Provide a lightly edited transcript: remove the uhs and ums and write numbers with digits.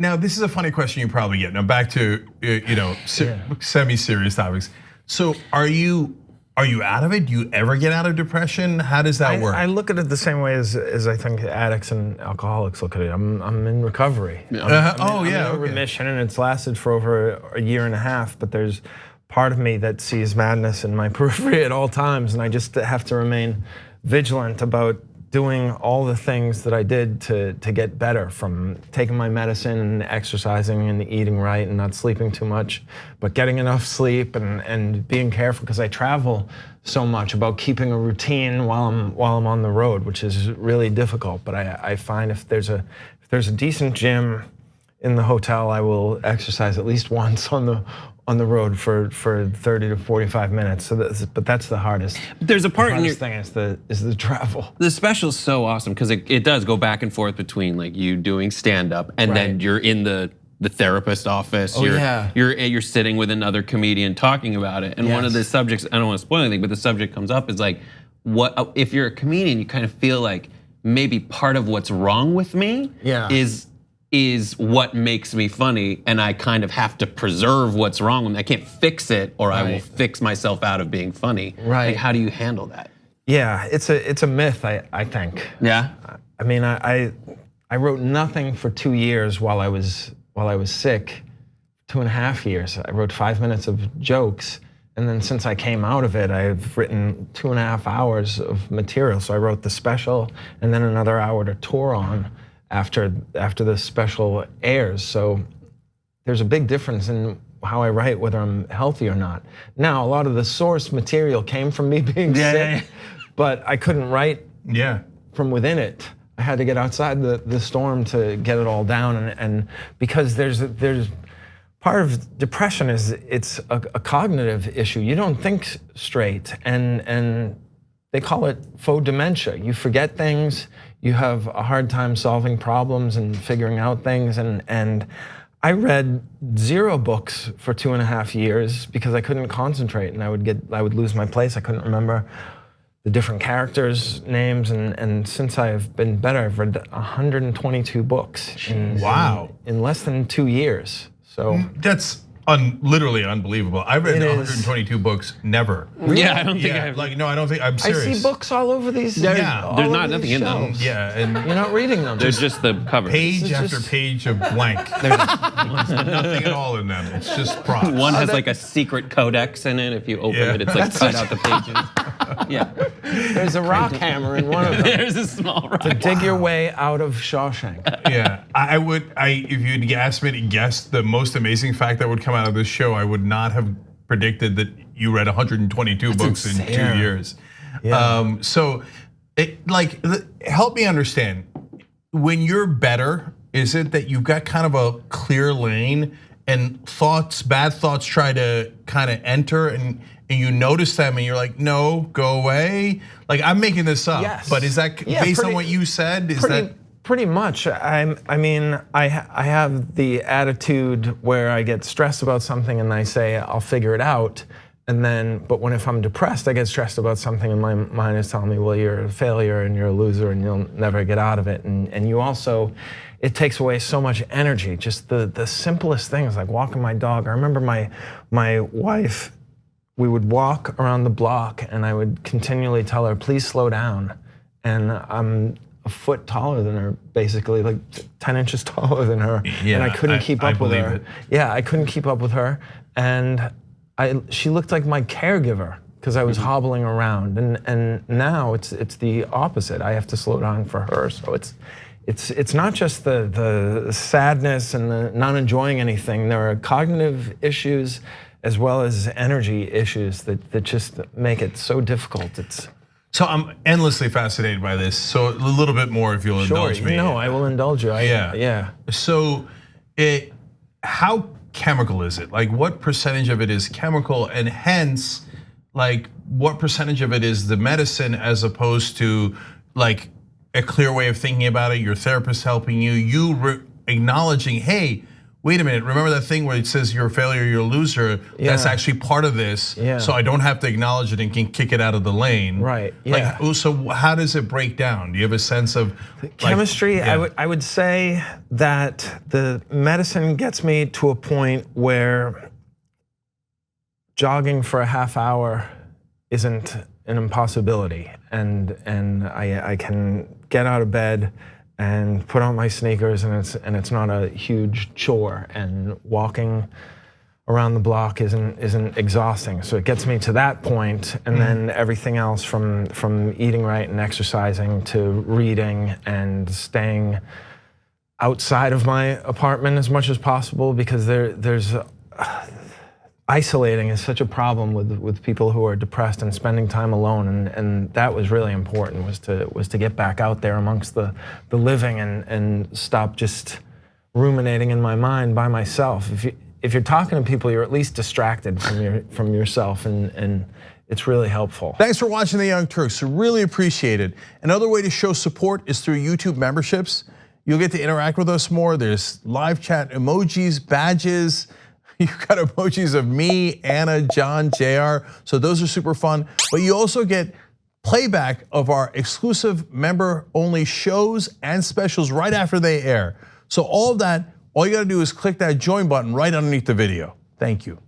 Now, this is a funny question you probably get. Now, back to semi-serious topics. So, are you out of it? Do you ever get out of depression? How does that work? I look at it the same way as I think addicts and alcoholics look at it. I'm in recovery. I'm in remission, and it's lasted for over a year and a half. But there's part of me that sees madness in my periphery at all times, and I just have to remain vigilant about doing all the things that I did to get better, from taking my medicine and exercising and eating right and not sleeping too much, but getting enough sleep and being careful, because I travel so much, about keeping a routine while I'm on the road, which is really difficult. But I find if there's a decent gym in the hotel, I will exercise at least once on the road for 30 to 45 minutes. But that's the hardest. There's a part in your thing is the travel. The special's so awesome because it does go back and forth between like you doing stand up and then you're in the therapist office. You're sitting with another comedian talking about it. And one of the subjects, I don't want to spoil anything, but the subject comes up is like, what if you're a comedian, you kind of feel like maybe part of what's wrong with me is what makes me funny, and I kind of have to preserve what's wrong with me. I can't fix it, or I will fix myself out of being funny. Right. Like, how do you handle that? Yeah, it's a myth, I think. Yeah. I mean, I wrote nothing for 2 years while I was sick. 2.5 years. I wrote 5 minutes of jokes, and then since I came out of it, I've written 2.5 hours of material. So I wrote the special, and then another hour to tour on after the special airs. So there's a big difference in how I write, whether I'm healthy or not. Now, a lot of the source material came from me being sick, but I couldn't write from within it. I had to get outside the storm to get it all down, and because there's part of depression is it's a cognitive issue. You don't think straight, and they call it faux dementia. You forget things, you have a hard time solving problems and figuring out things, and I read 0 books for 2.5 years because I couldn't concentrate, and I would lose my place. I couldn't remember the different characters' names, and since I've been better, I've read 122 books in less than 2 years. So that's literally unbelievable. I read 122 books, never. Yeah, I don't think I have. Like, no, I don't think, I'm serious. I see books all over these. There's nothing in them. Yeah, and you're not reading them. There's just the cover. Page after page of blank. There's nothing at all in them. It's just props. One has like a secret codex in it. If you open it, it's like cut out the pages. Yeah. There's a rock hammer in one of them. There's a small rock. To dig your way out of Shawshank. Yeah, if you'd asked me to guess the most amazing fact that would come out of this show, I would not have predicted that you read 122 books in 2 years. Yeah. So, help me understand. When you're better, is it that you've got kind of a clear lane and bad thoughts try to kind of enter and you notice them and you're like, no, go away? Like, I'm making this up, but is that based on what you said? Is that? Pretty much. I mean, I have the attitude where I get stressed about something and I say I'll figure it out, but if I'm depressed, I get stressed about something and my mind is telling me, well, you're a failure and you're a loser and you'll never get out of it. And you also, it takes away so much energy. Just the simplest things like walking my dog. I remember my wife, we would walk around the block and I would continually tell her, please slow down. And I'm a foot taller than her, basically like 10 inches taller than her, and I couldn't keep up with her. Yeah, I couldn't keep up with her, and she looked like my caregiver because I was hobbling around, and now it's the opposite. I have to slow down for her, so it's not just the sadness and the not enjoying anything. There are cognitive issues as well as energy issues that just make it so difficult. So I'm endlessly fascinated by this. So a little bit more, if you'll indulge me. No, I will indulge you. Yeah. So, how chemical is it? Like, what percentage of it is chemical, and hence, like, what percentage of it is the medicine as opposed to like a clear way of thinking about it? Your therapist helping you, acknowledging, hey, wait a minute, remember that thing where it says you're a failure, you're a loser? That's actually part of this. So I don't have to acknowledge it and can kick it out of the lane. Right, yeah. Like, so how does it break down? Do you have a sense of chemistry? I would say that the medicine gets me to a point where jogging for a half hour isn't an impossibility, and I can get out of bed and put on my sneakers, and it's not a huge chore, and walking around the block isn't exhausting. So it gets me to that point, and then everything else from eating right and exercising to reading and staying outside of my apartment as much as possible, because there's isolating is such a problem with people who are depressed, and spending time alone, and that was really important, was to get back out there amongst the living and stop just ruminating in my mind by myself. If you're talking to people, you're at least distracted from yourself, and it's really helpful. Thanks for watching The Young Turks. Really appreciate it. Another way to show support is through YouTube memberships. You'll get to interact with us more. There's live chat emojis, badges. You've got emojis of me, Anna, John, JR, so those are super fun. But you also get playback of our exclusive member-only shows and specials right after they air. So all of that, all you gotta do is click that join button right underneath the video. Thank you.